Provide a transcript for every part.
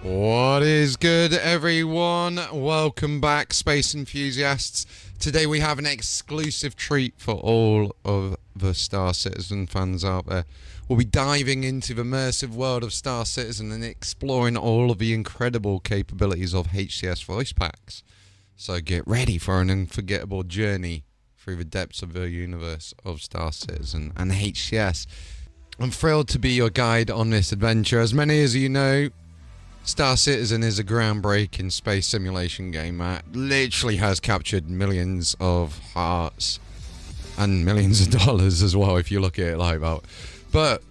What is good, everyone? Welcome back, space enthusiasts. Today we have an exclusive treat for all of the Star Citizen fans out there. We'll be diving into the immersive world of Star Citizen and exploring all of the incredible capabilities of HCS Voice Packs. So get ready for an unforgettable journey through the depths of the universe of Star Citizen and HCS. I'm thrilled to be your guide on this adventure. As many as you know, Star Citizen is a groundbreaking space simulation game that literally has captured millions of hearts and millions of dollars as well, if you look at it like that. But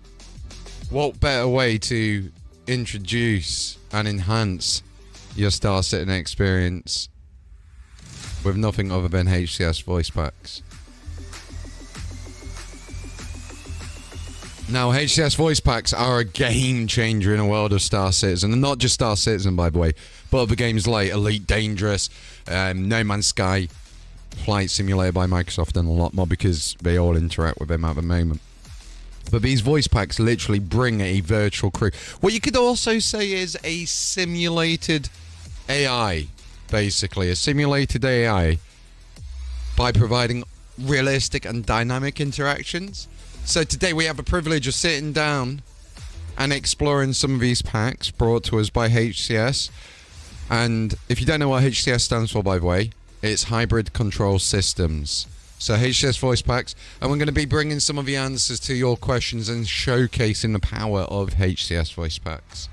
what better way to introduce and enhance your Star Citizen experience with nothing other than HCS Voice Packs? Now, HCS Voice Packs are a game changer in the world of Star Citizen, and not just Star Citizen, by the way, but other games like Elite Dangerous, No Man's Sky, Flight Simulator by Microsoft, and a lot more, because they all interact with them at the moment. But these voice packs literally bring a virtual crew. What you could also say is a simulated AI, basically. A simulated AI by providing realistic and dynamic interactions. So today we have the privilege of sitting down and exploring some of these packs brought to us by HCS. And if you don't know what HCS stands for, by the way, it's Hybrid Control Systems. So HCS Voice Packs, and we're going to be bringing some of the answers to your questions and showcasing the power of HCS Voice Packs.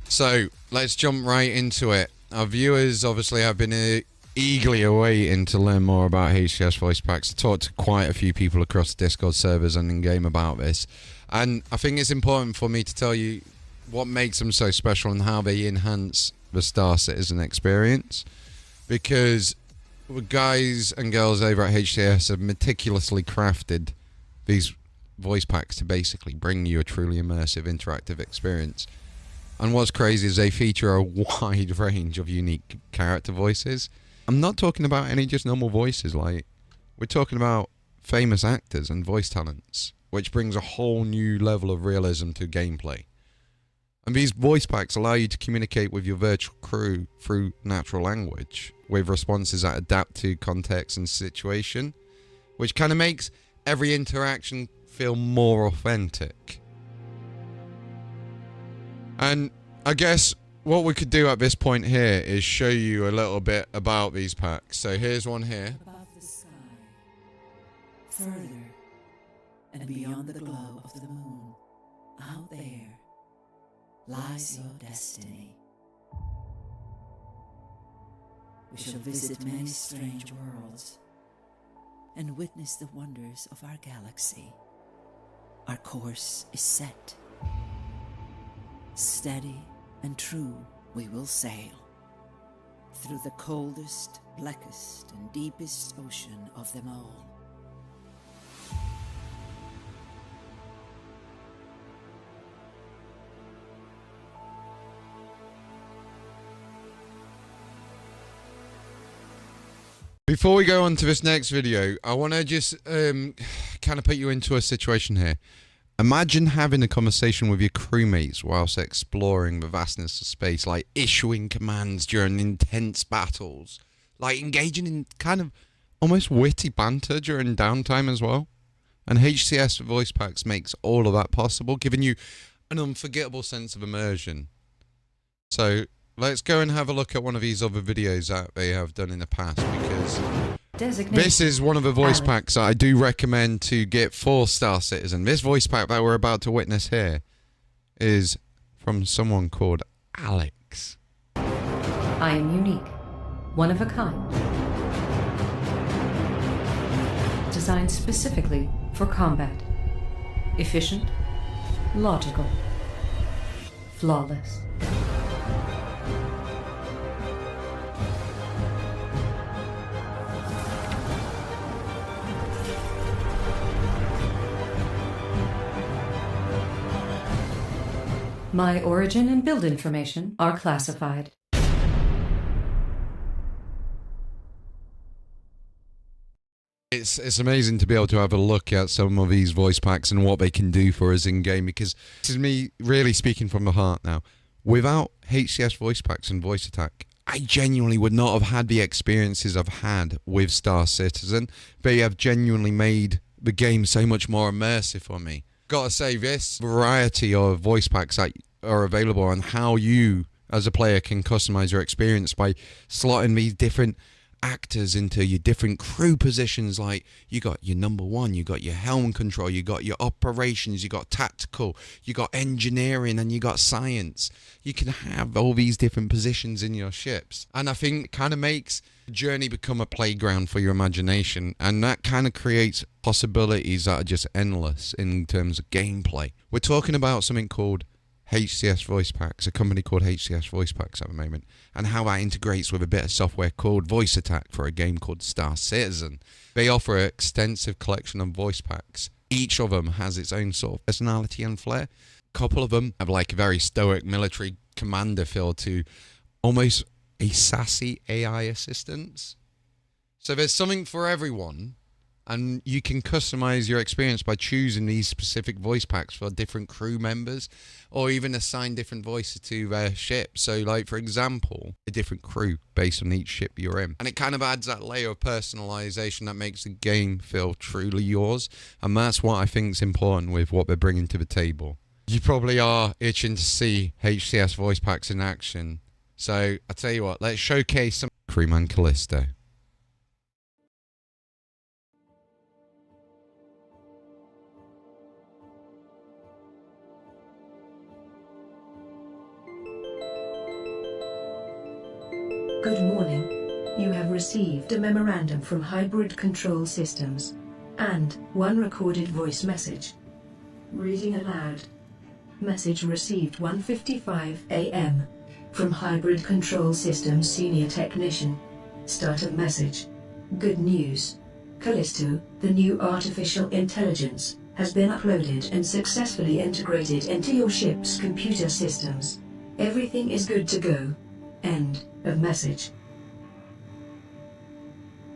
So let's jump right into it. Our viewers obviously have been eagerly awaiting to learn more about HCS Voice Packs. I talked to quite a few people across the Discord servers and in-game about this, and I think it's important for me to tell you what makes them so special and how they enhance the Star Citizen experience, because the guys and girls over at HCS have meticulously crafted these voice packs to basically bring you a truly immersive interactive experience. And what's crazy is they feature a wide range of unique character voices. I'm not talking about any just normal voices, like, we're talking about famous actors and voice talents, which brings a whole new level of realism to gameplay. And these voice packs allow you to communicate with your virtual crew through natural language, with responses that adapt to context and situation, which kind of makes every interaction feel more authentic. And I guess what we could do at this point here is show you a little bit about these packs. So here's one here. Above the sky, further and beyond the glow of the moon, out there lies your destiny. We shall visit many strange worlds and witness the wonders of our galaxy. Our course is set. Steady and true we will sail through the coldest, blackest, and deepest ocean of them all. Before we go on to this next video, I want to just kind of put you into a situation here. Imagine having a conversation with your crewmates whilst exploring the vastness of space, like issuing commands during intense battles, like engaging in kind of almost witty banter during downtime as well. And HCS Voice Packs makes all of that possible, giving you an unforgettable sense of immersion. So let's go and have a look at one of these other videos that they have done in the past, because this is one of the voice packs that I do recommend to get for Star Citizen. This voice pack that we're about to witness here is from someone called Alex. I am unique, one of a kind, designed specifically for combat, efficient, logical, flawless. My origin and build information are classified. It's amazing to be able to have a look at some of these voice packs and what they can do for us in game, because this is me really speaking from the heart now. Without HCS Voice Packs and Voice Attack, I genuinely would not have had the experiences I've had with Star Citizen. They have genuinely made the game so much more immersive for me. Gotta say, this variety of voice packs that are available and how you as a player can customize your experience by slotting these different actors into your different crew positions. Like, you got your number one, you got your helm control, you got your operations, you got tactical, you got engineering, and you got science. You can have all these different positions in your ships, and I think it kind of makes the journey become a playground for your imagination, and that kind of creates possibilities that are just endless in terms of gameplay. We're talking about something called HCS Voice Packs, a company called HCS Voice Packs at the moment, and how that integrates with a bit of software called Voice Attack for a game called Star Citizen. They offer an extensive collection of voice packs. Each of them has its own sort of personality and flair. A couple of them have like a very stoic military commander feel to almost a sassy AI assistant. So there's something for everyone. And you can customize your experience by choosing these specific voice packs for different crew members, or even assign different voices to their ship. So, like, for example, a different crew based on each ship you're in. And it kind of adds that layer of personalization that makes the game feel truly yours. And that's what I think is important with what they're bringing to the table. You probably are itching to see HCS voice packs in action. So, I tell you what, let's showcase some Crewman Callisto. Good morning. You have received a memorandum from Hybrid Control Systems and one recorded voice message. Reading aloud. Message received 1:55 a.m. from Hybrid Control Systems Senior Technician. Startup message. Good news. Callisto, the new artificial intelligence, has been uploaded and successfully integrated into your ship's computer systems. Everything is good to go. End of message.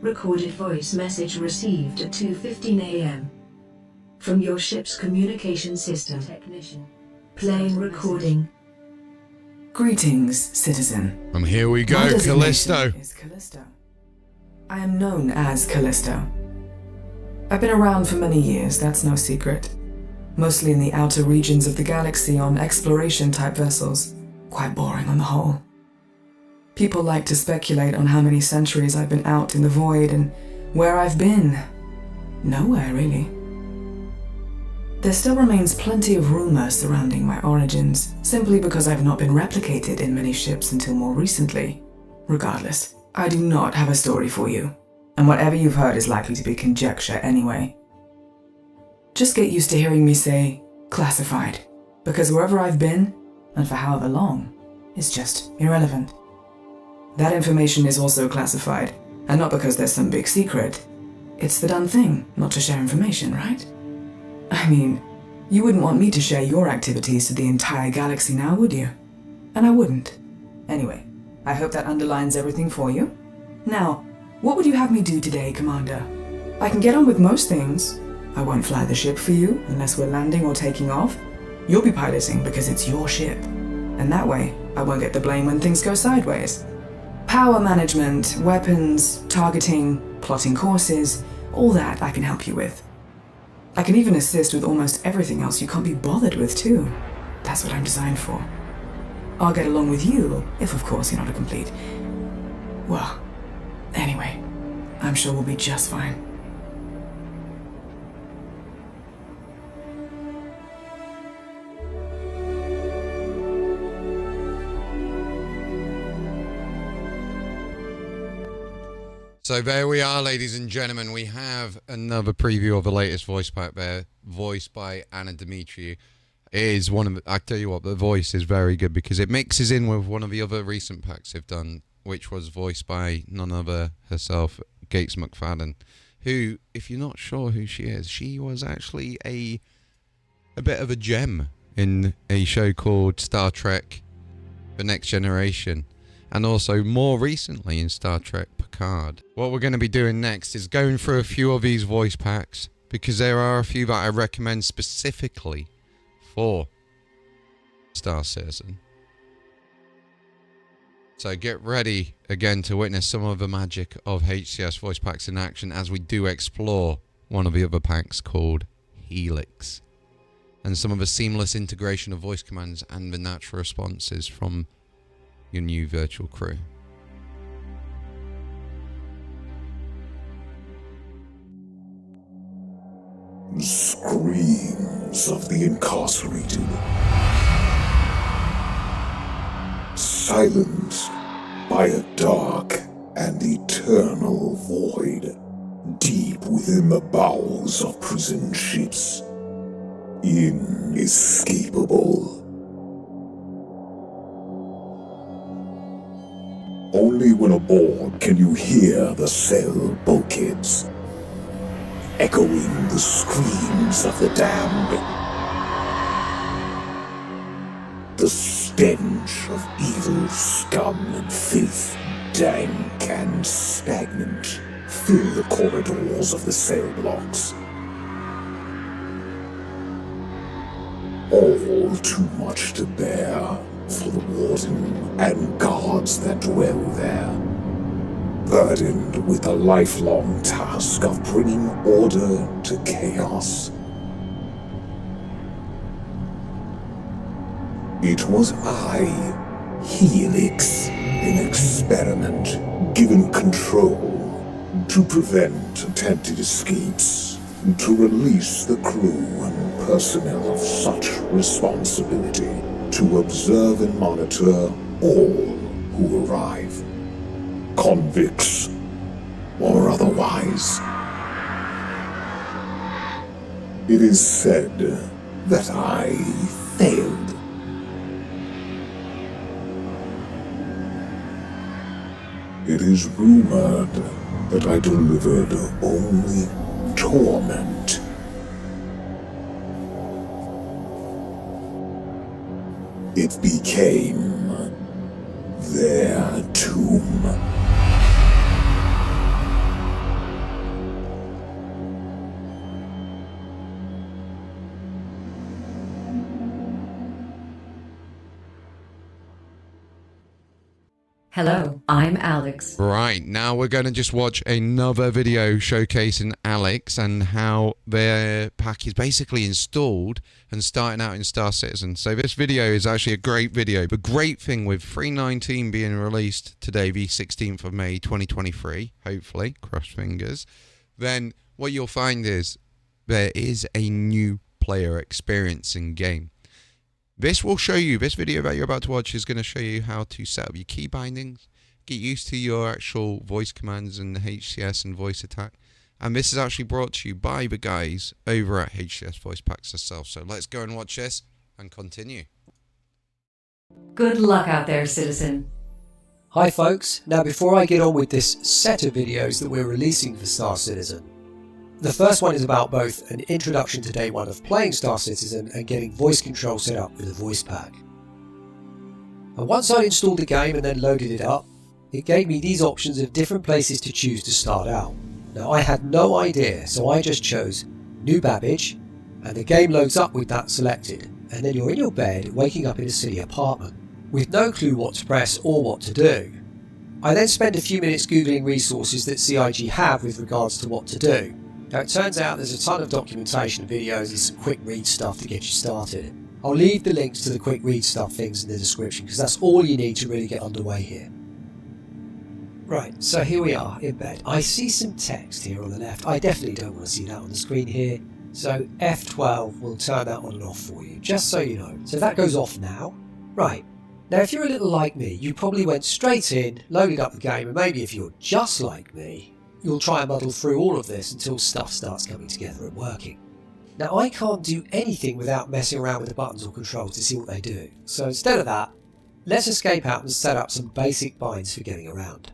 Recorded voice message received at 2:15 a.m. from your ship's communication system technician. Playing recording. Greetings, citizen. And here we go, My designation Callisto. is Callisto. I am known as Callisto. I've been around for many years, that's no secret. Mostly in the outer regions of the galaxy on exploration-type vessels. Quite boring on the whole. People like to speculate on how many centuries I've been out in the void and where I've been. Nowhere, really. There still remains plenty of rumor surrounding my origins, simply because I've not been replicated in many ships until more recently. Regardless, I do not have a story for you, and whatever you've heard is likely to be conjecture anyway. Just get used to hearing me say, classified, because wherever I've been, and for however long, is just irrelevant. That information is also classified, and not because there's some big secret. It's the done thing, not to share information, right? I mean, you wouldn't want me to share your activities to the entire galaxy now, would you? And I wouldn't. Anyway, I hope that underlines everything for you. Now, what would you have me do today, Commander? I can get on with most things. I won't fly the ship for you unless we're landing or taking off. You'll be piloting because it's your ship. And that way, I won't get the blame when things go sideways. Power management, weapons, targeting, plotting courses, all that I can help you with. I can even assist with almost everything else you can't be bothered with too. That's what I'm designed for. I'll get along with you, if of course you're not a complete... Well, anyway, I'm sure we'll be just fine. So there we are, ladies and gentlemen. We have another preview of the latest voice pack there, voiced by Anna Demetriou. It is one of the, I tell you what, the voice is very good because it mixes in with one of the other recent packs they've done, which was voiced by none other herself, Gates McFadden, who, if you're not sure who she is, she was actually a bit of a gem in a show called Star Trek The Next Generation, and also more recently in Star Trek Picard. What we're going to be doing next is going through a few of these voice packs, because there are a few that I recommend specifically for Star Citizen. So get ready again to witness some of the magic of HCS Voice Packs in action as we do explore one of the other packs called Helix, and some of the seamless integration of voice commands and the natural responses from your new virtual crew. Screams of the incarcerated, silenced by a dark and eternal void deep within the bowels of prison ships. Inescapable. Only when aboard can you hear the cell bulkheads, echoing the screams of the damned. The stench of evil scum and filth, dank and stagnant, fill the corridors of the cell blocks. All too much to bear for the warden and guards that dwell there, burdened with the lifelong task of bringing order to chaos. It was I, Helix, an experiment, given control to prevent attempted escapes, to release the crew and personnel of such responsibility, to observe and monitor all who arrive, convicts or otherwise. It is said that I failed. It is rumored that I delivered only torment. It became their tomb. Hello, I'm Alex. Right, now we're going to just watch another video showcasing Alex and how their pack is basically installed and starting out in Star Citizen. So this video is actually a great video. The great thing with 3.19 being released today, the 16th of May 2023, hopefully, cross fingers, then what you'll find is there is a new player experience in game. This will show you, this video that you're about to watch is going to show you how to set up your key bindings, get used to your actual voice commands and the HCS and voice attack. And this is actually brought to you by the guys over at HCS Voice Packs themselves. So let's go and watch this and continue. Good luck out there, citizen. Hi folks, now before I get on with this set of videos that we're releasing for Star Citizen, the first one is about both an introduction to day one of playing Star Citizen and getting voice control set up with a voice pack. And once I'd installed the game and then loaded it up, it gave me these options of different places to choose to start out. Now I had no idea, so I just chose New Babbage, and the game loads up with that selected, and then you're in your bed waking up in a city apartment, with no clue what to press or what to do. I then spend a few minutes googling resources that CIG have with regards to what to do. Now it turns out there's a ton of documentation, videos and some quick read stuff to get you started. I'll leave the links to the quick read stuff things in the description because that's all you need to really get underway here. Right, so here we are in bed. I see some text here on the left. I definitely don't want to see that on the screen here. So F12 will turn that on and off for you, just so you know. So that goes off now. Right, now if you're a little like me, you probably went straight in, loaded up the game, and maybe if you're just like me, you'll try and muddle through all of this until stuff starts coming together and working. Now I can't do anything without messing around with the buttons or controls to see what they do. So instead of that, let's escape out and set up some basic binds for getting around.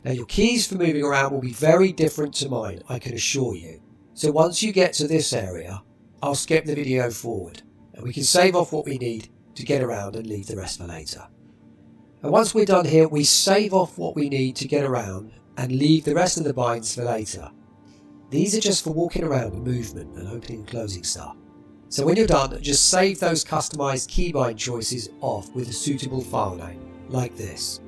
Now your keys for moving around will be very different to mine, I can assure you. So once you get to this area, I'll skip the video forward and we can save off what we need to get around and leave the rest for later. And once we're done here, we save off what we need to get around and leave the rest of the binds for later. These are just for walking around and movement and opening and closing stuff. So when you're done, just save those customized keybind choices off with a suitable file name, like this.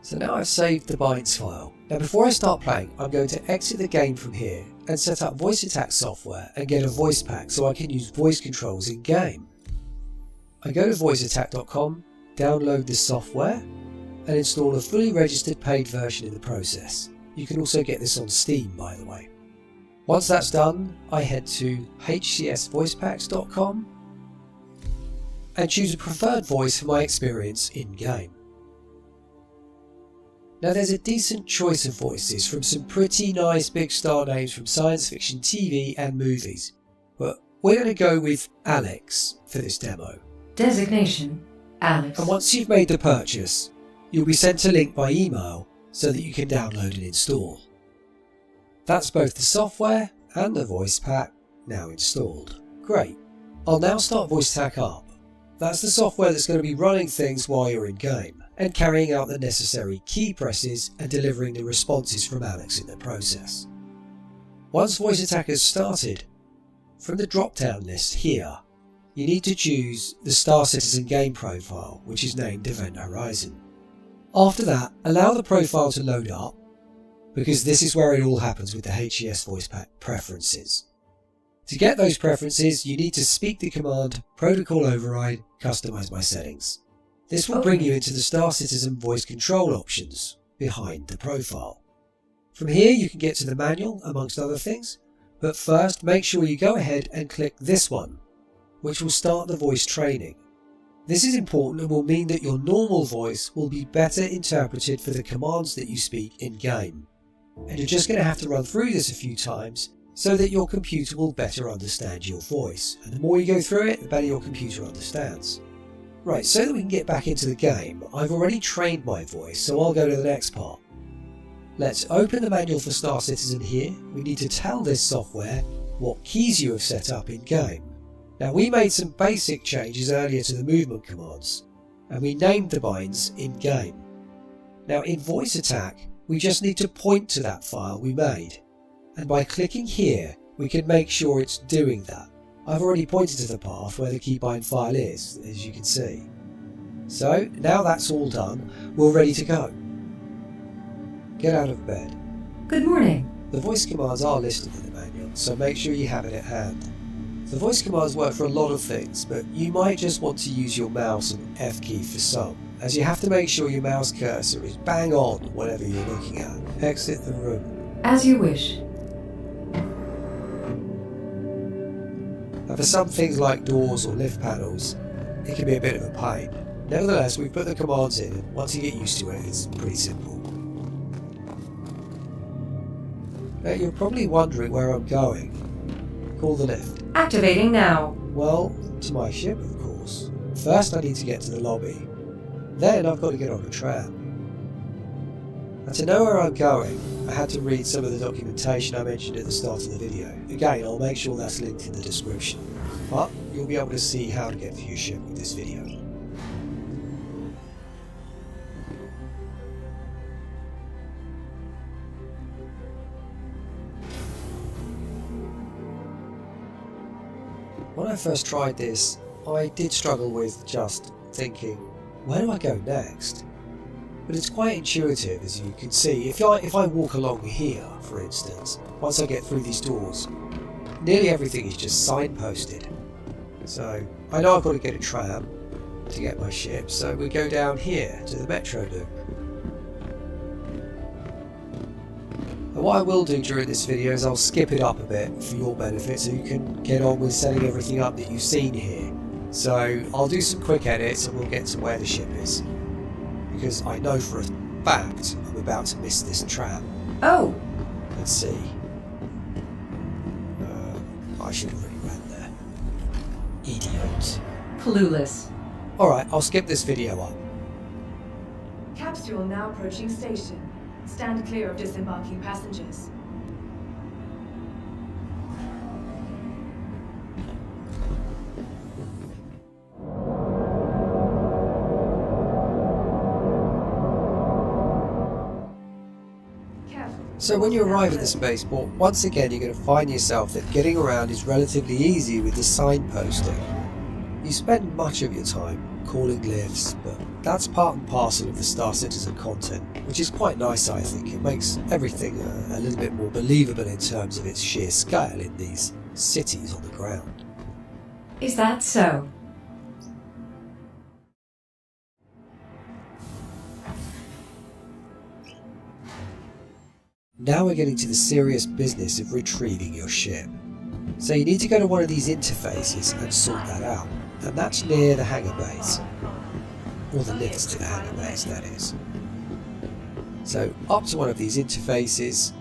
So now I've saved the binds file. Now before I start playing, I'm going to exit the game from here and set up voice attack software and get a voice pack so I can use voice controls in game. I go to voiceattack.com, download this software and install a fully registered paid version in the process. You can also get this on Steam, by the way. Once that's done, I head to hcsvoicepacks.com and choose a preferred voice for my experience in game. Now there's a decent choice of voices from some pretty nice big star names from science fiction TV and movies, but we're going to go with Alex for this demo. Designation, Alex. And once you've made the purchase, you'll be sent a link by email so that you can download and install. That's both the software and the voice pack now installed. Great. I'll now start VoiceAttack up. That's the software that's going to be running things while you're in game and carrying out the necessary key presses and delivering the responses from Alex in the process. Once VoiceAttack has started, from the drop-down list here, you need to choose the Star Citizen game profile, which is named Event Horizon. After that, allow the profile to load up, because this is where it all happens with the HCS Voice Pack preferences. To get those preferences, you need to speak the command protocol override customize my settings. This will bring you into the Star Citizen voice control options behind the profile. From here you can get to the manual amongst other things, but first make sure you go ahead and click this one, which will start the voice training. This is important and will mean that your normal voice will be better interpreted for the commands that you speak in game. And you're just going to have to run through this a few times so that your computer will better understand your voice. And the more you go through it, the better your computer understands. Right, so that we can get back into the game, I've already trained my voice, so I'll go to the next part. Let's open the manual for Star Citizen here. We need to tell this software what keys you have set up in game. Now we made some basic changes earlier to the movement commands, and we named the binds in game. Now in VoiceAttack, we just need to point to that file we made, and by clicking here, we can make sure it's doing that. I've already pointed to the path where the keybind file is, as you can see. So now that's all done, we're ready to go. Get out of bed. Good morning. The voice commands are listed in the manual, so make sure you have it at hand. The voice commands work for a lot of things, but you might just want to use your mouse and F key for some, as you have to make sure your mouse cursor is bang on whatever you're looking at. Exit the room. As you wish. Now for some things like doors or lift panels, it can be a bit of a pain. Nevertheless, we've put the commands in, and once you get used to it, it's pretty simple. Now you're probably wondering where I'm going. Call the lift. Activating now. Well, to my ship, of course. First I need to get to the lobby. Then I've got to get on a tram. And to know where I'm going, I had to read some of the documentation I mentioned at the start of the video. Again, I'll make sure that's linked in the description. But you'll be able to see how to get to your ship with this video. When I first tried this, I did struggle with just thinking, where do I go next? But it's quite intuitive, as you can see. If I walk along here, for instance, once I get through these doors, nearly everything is just signposted. So I know I've got to get a tram to get my ship, so we go down here to the metro loop. And what I will do during this video is I'll skip it up a bit for your benefit so you can get on with setting everything up that you've seen here. So I'll do some quick edits and we'll get to where the ship is. Because I know for a fact I'm about to miss this tram. Oh! Let's see. I should have really ran there. Idiot. Clueless. Alright, I'll skip this video up. Capsule now approaching station. Stand clear of disembarking passengers. So when you arrive at the spaceport, once again you're going to find yourself that getting around is relatively easy with the signposting. You spend much of your time calling lifts, but that's part and parcel of the Star Citizen content, which is quite nice, I think. It makes everything a little bit more believable in terms of its sheer scale in these cities on the ground. Is that so? Now we're getting to the serious business of retrieving your ship. So you need to go to one of these interfaces and sort that out, and that's near the hangar bays. Or the lifts to the hangar bays, that is. So up to one of these interfaces,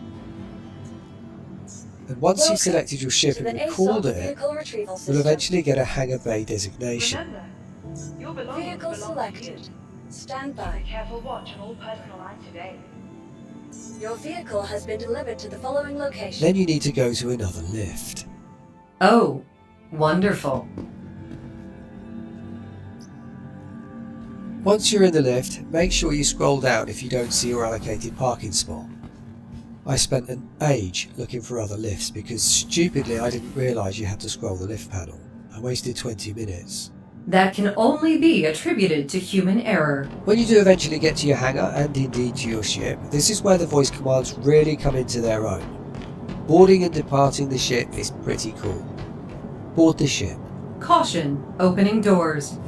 and once you've selected your ship and recalled it, you'll eventually get a hangar bay designation. Vehicle selected. Stand by. Careful watch on all personal lines today. Your vehicle has been delivered to the following location. Then you need to go to another lift. Oh, wonderful. Once you're in the lift, make sure you scroll down if you don't see your allocated parking spot. I spent an age looking for other lifts because stupidly I didn't realise you had to scroll the lift panel. I wasted 20 minutes. That can only be attributed to human error. When you do eventually get to your hangar, and indeed to your ship, this is where the voice commands really come into their own. Boarding and departing the ship is pretty cool. Board the ship. Caution, opening doors.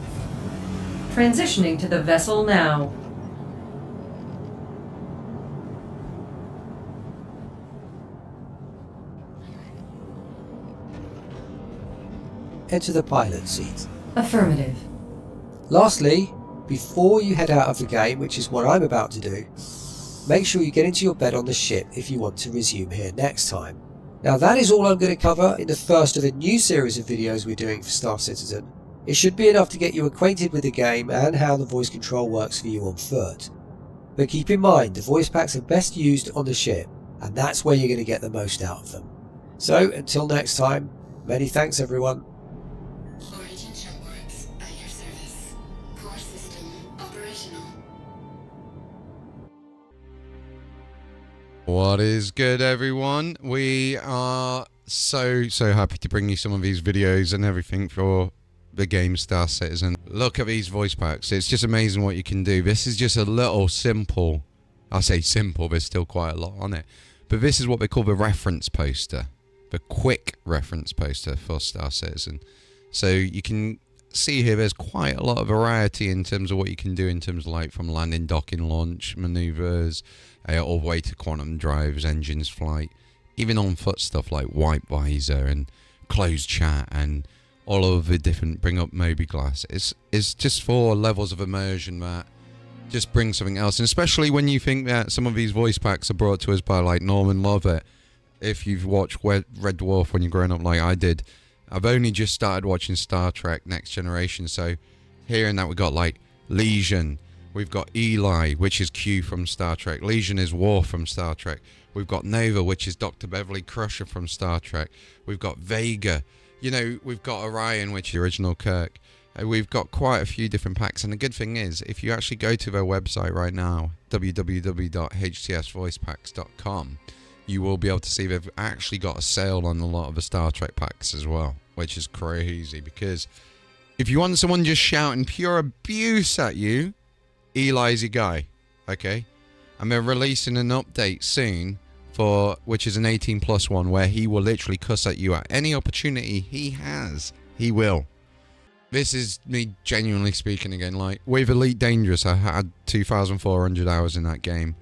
Transitioning to the vessel now. Enter the pilot seat. Affirmative. Lastly, before you head out of the game, which is what I'm about to do, make sure you get into your bed on the ship if you want to resume here next time. Now that is all I'm going to cover in the first of a new series of videos we're doing for Star Citizen. It should be enough to get you acquainted with the game and how the voice control works for you on foot. But keep in mind, the voice packs are best used on the ship, and that's where you're going to get the most out of them. So until next time, many thanks everyone. Origin Shellworks, at your service. Core system operational. What is good, everyone? We are so happy to bring you some of these videos and everything for the game Star Citizen. Look at these voice packs. It's just amazing what you can do. This is just a little simple, I say simple, there's still quite a lot on it, but this is what they call the reference poster, the quick reference poster for Star Citizen. So you can see here there's quite a lot of variety in terms of what you can do in terms of like from landing, docking, launch maneuvers, all the way to quantum drives, engines, flight, even on foot stuff like wipe visor and closed chat and all of the different bring up Moby glass. It's just for levels of immersion that just bring something else, and especially when you think that some of these voice packs are brought to us by like Norman Lovett. If you've watched Red Dwarf when you're growing up like I did, I've only just started watching Star Trek Next Generation, so hearing that we got like Legion, we've got Eli, which is Q from Star Trek, Legion is Worf from Star Trek, we've got Nova, which is Dr. Beverly Crusher from Star Trek, we've got Vega, you know, we've got Orion, which is the original Kirk. We've got quite a few different packs, and the good thing is, if you actually go to their website right now, www.hcsvoicepacks.com, you will be able to see they've actually got a sale on a lot of the Star Trek packs as well, which is crazy, because if you want someone just shouting pure abuse at you, Eli's your guy, okay? And they're releasing an update soon, which is an 18+ one, where he will literally cuss at you at any opportunity he has. He will. This is me genuinely speaking again. Like with Elite Dangerous, I had 2,400 hours in that game.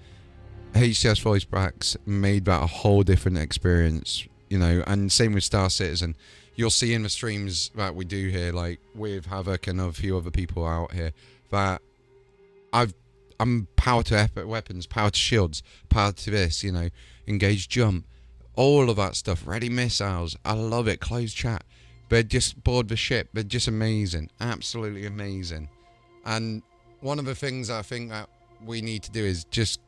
HCS Voice Packs made that a whole different experience, you know. And same with Star Citizen. You'll see in the streams that we do here, like with Havoc and a few other people out here, that I'm power to epic weapons, power to shields, power to this, you know, engage jump, all of that stuff, ready missiles. I love it. Closed chat. They're just board the ship. They're just amazing. Absolutely amazing. And one of the things I think that we need to do is just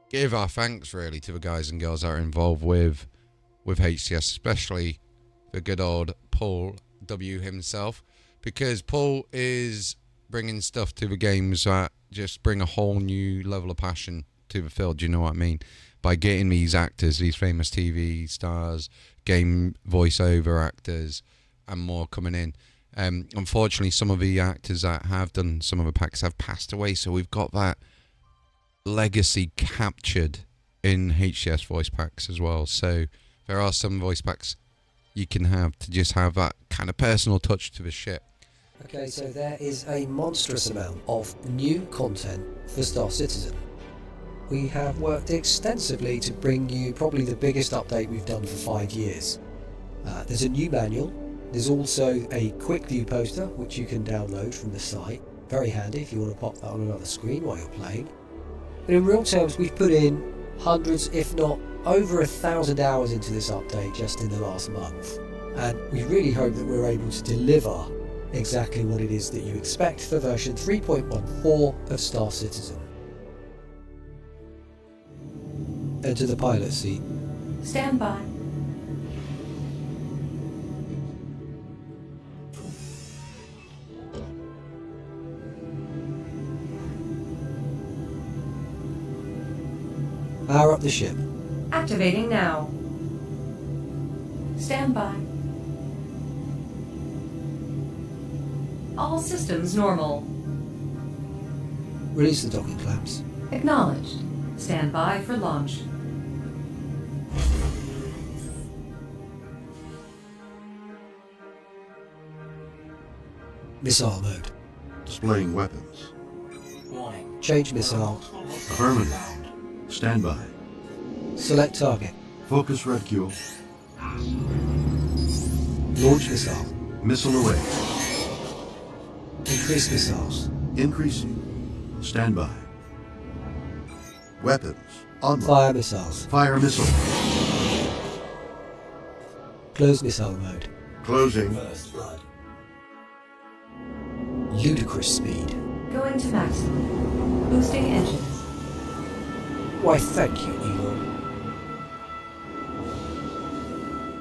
give our thanks really to the guys and girls that are involved with HCS, especially the good old Paul W himself, because Paul is bringing stuff to the games that just bring a whole new level of passion to the field. Do you know what I mean? By getting these actors, these famous TV stars, game voiceover actors, and more coming in. Unfortunately, some of the actors that have done some of the packs have passed away, so we've got that legacy captured in HCS Voice Packs as well. So there are some voice packs you can have to just have that kind of personal touch to the ship. Okay, so there is a monstrous amount of new content for Star Citizen. We have worked extensively to bring you probably the biggest update we've done for 5 years. There's a new manual. There's also a quick view poster which you can download from the site. Very handy if you want to pop that on another screen while you're playing. But in real terms, we've put in hundreds, if not over 1,000 hours into this update just in the last month. And we really hope that we're able to deliver exactly what it is that you expect for version 3.14 of Star Citizen. Enter the pilot seat. Stand by. Power up the ship. Activating now. Stand by. All systems normal. Release the docking clamps. Acknowledged. Stand by for launch. Missile mode. Displaying weapons. Warning. Change missile. Affirmative. Stand by. Select target. Focus reticule. Launch missile. Missile away. Increase missiles. Increasing. Stand by. Weapons. On. Fire missiles. Fire missile. Close missile mode. Closing. First blood. Ludicrous speed. Going to maximum. Boosting engines. Why, thank you, Elon.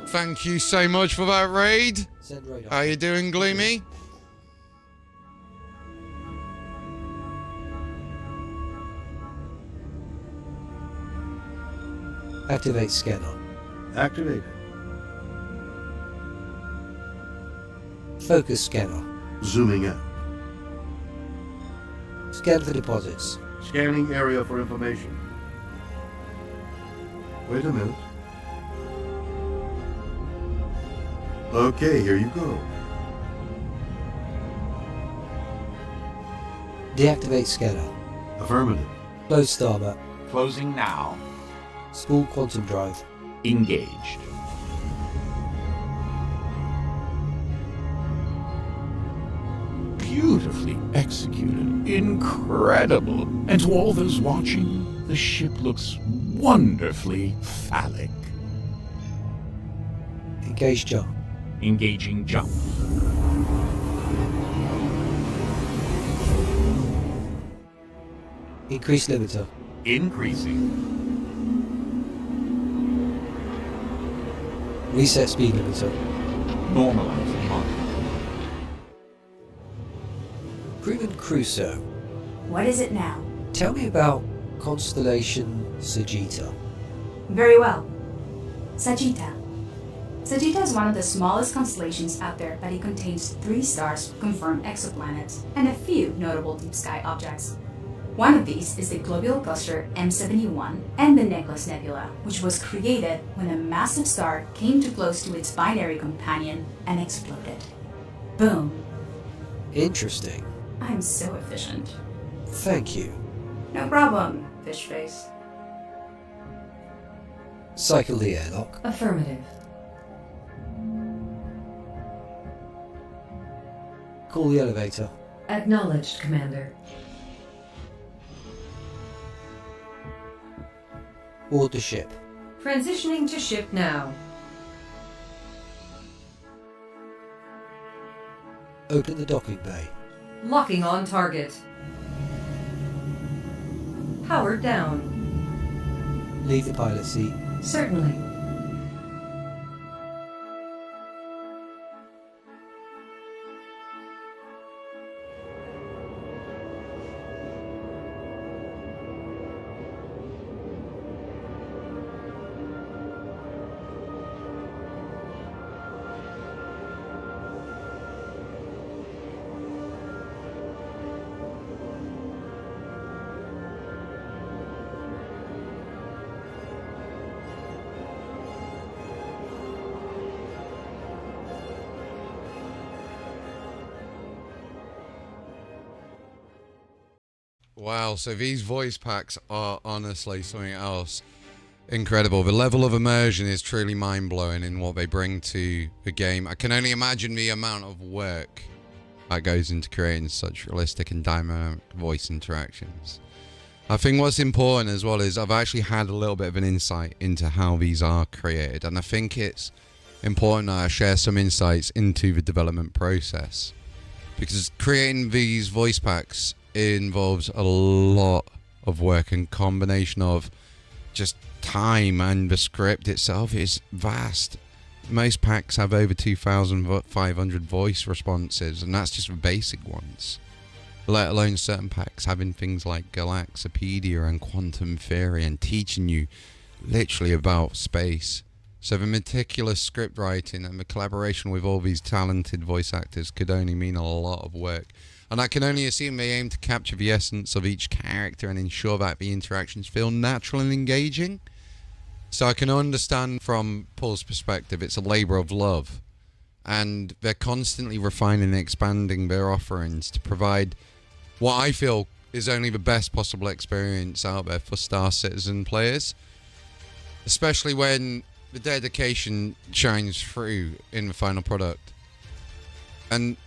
Thank you so much for that raid. Send radar. How you doing, Gloomy? Activate scanner. Activated. Focus scanner. Zooming out. Scan for deposits. Scanning area for information. Wait a minute. Okay, here you go. Deactivate scanner. Affirmative. Close star map. Closing now. Spool quantum drive. Engaged. Beautifully executed. Incredible. And to all those watching, the ship looks wonderfully phallic. Engage jump. Engaging jump. Increase limiter. Increasing. Reset speed limiter. Normalizing mark. Crewman Crusoe. What is it now? Tell me about Constellation Sagitta. Very well. Sagitta. Sagitta is one of the smallest constellations out there, but it contains 3 stars, confirmed exoplanets, and a few notable deep sky objects. One of these is the globular cluster M71 and the Necklace Nebula, which was created when a massive star came too close to its binary companion and exploded. Boom. Interesting. I'm so efficient. Thank you. No problem, fish face. Cycle the airlock. Affirmative. Call the elevator. Acknowledged, Commander. Board the ship. Transitioning to ship now. Open the docking bay. Locking on target. Powered down. Leave the pilot seat. Certainly. Wow, so these voice packs are honestly something else. Incredible. The level of immersion is truly mind-blowing in what they bring to the game. I can only imagine the amount of work that goes into creating such realistic and dynamic voice interactions. I think what's important as well is I've actually had a little bit of an insight into how these are created, and I think it's important that I share some insights into the development process, because creating these voice packs involves a lot of work, and combination of just time, and the script itself is vast. Most packs have over 2,500 voice responses, and that's just the basic ones, let alone certain packs having things like Galaxopedia and Quantum Theory and teaching you literally about space. So the meticulous script writing and the collaboration with all these talented voice actors could only mean a lot of work. And I can only assume they aim to capture the essence of each character and ensure that the interactions feel natural and engaging. So I can understand from Paul's perspective, it's a labour of love. And they're constantly refining and expanding their offerings to provide what I feel is only the best possible experience out there for Star Citizen players. Especially when the dedication shines through in the final product. And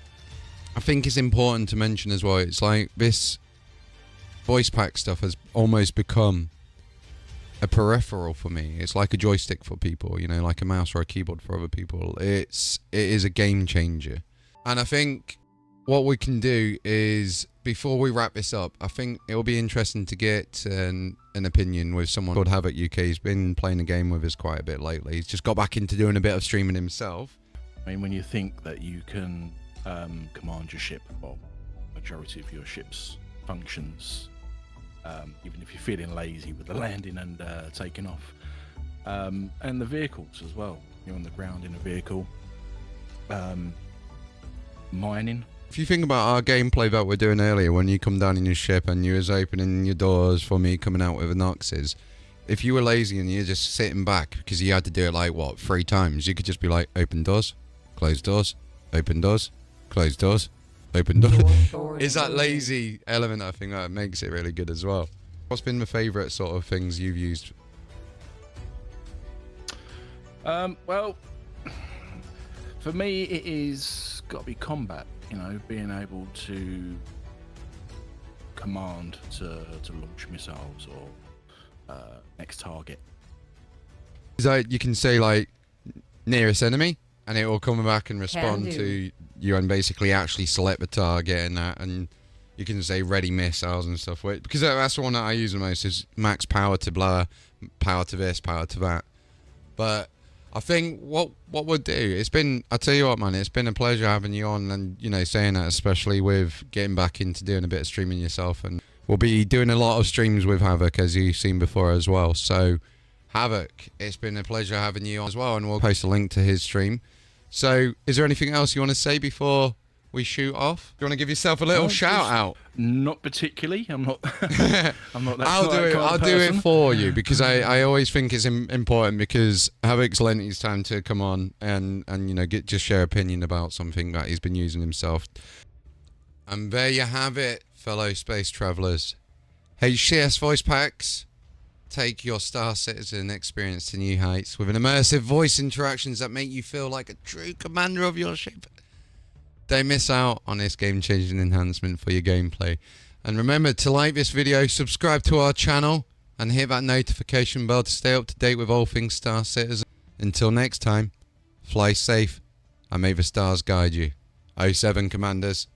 I think it's important to mention as well, it's like this voice pack stuff has almost become a peripheral for me. It's like a joystick for people, you know, like a mouse or a keyboard for other people. It is a game changer. And I think what we can do is, before we wrap this up, I think it'll be interesting to get an opinion with someone called Havoc UK. He's been playing the game with us quite a bit lately. He's just got back into doing a bit of streaming himself. I mean, when you think that you can command your ship, well, majority of your ship's functions, even if you're feeling lazy with the landing and taking off, and the vehicles as well. You're on the ground in a vehicle, mining. If you think about our gameplay that we're doing earlier, when you come down in your ship and you was opening your doors for me coming out with the Noxes, if you were lazy and you're just sitting back because you had to do it like, what, 3 times, you could just be like, open doors, close doors, open doors, close doors, open doors. It's that lazy element, I think, that makes it really good as well. What's been the favourite sort of things you've used? Well, for me, it is got to be combat. You know, being able to command to launch missiles or next target. Is that you can say like nearest enemy, and it will come back and respond to you, and basically actually select the target and that, and you can say ready missiles and stuff. Because that's the one that I use the most, is max power to blah, power to this, power to that. But I think what we'll do, it's been, I tell you what, man, it's been a pleasure having you on, and, you know, saying that, especially with getting back into doing a bit of streaming yourself. And we'll be doing a lot of streams with Havoc, as you've seen before as well. So, Havoc, it's been a pleasure having you on as well, and we'll post a link to his stream. So, is there anything else you want to say before we shoot off? Do you want to give yourself a little shout out? Not particularly. I'm not. I'm not that. I'll do it for you, because I always think it's important, because Havoc's lent his time to come on and you know, just share opinion about something that he's been using himself. And there you have it, fellow space travelers. HCS Voice Packs. Take your Star Citizen experience to new heights with an immersive voice interactions that make you feel like a true commander of your ship. Don't miss out on this game-changing enhancement for your gameplay. And remember to like this video, subscribe to our channel, and hit that notification bell to stay up to date with all things Star Citizen. Until next time, fly safe, and may the stars guide you. 07 Commanders.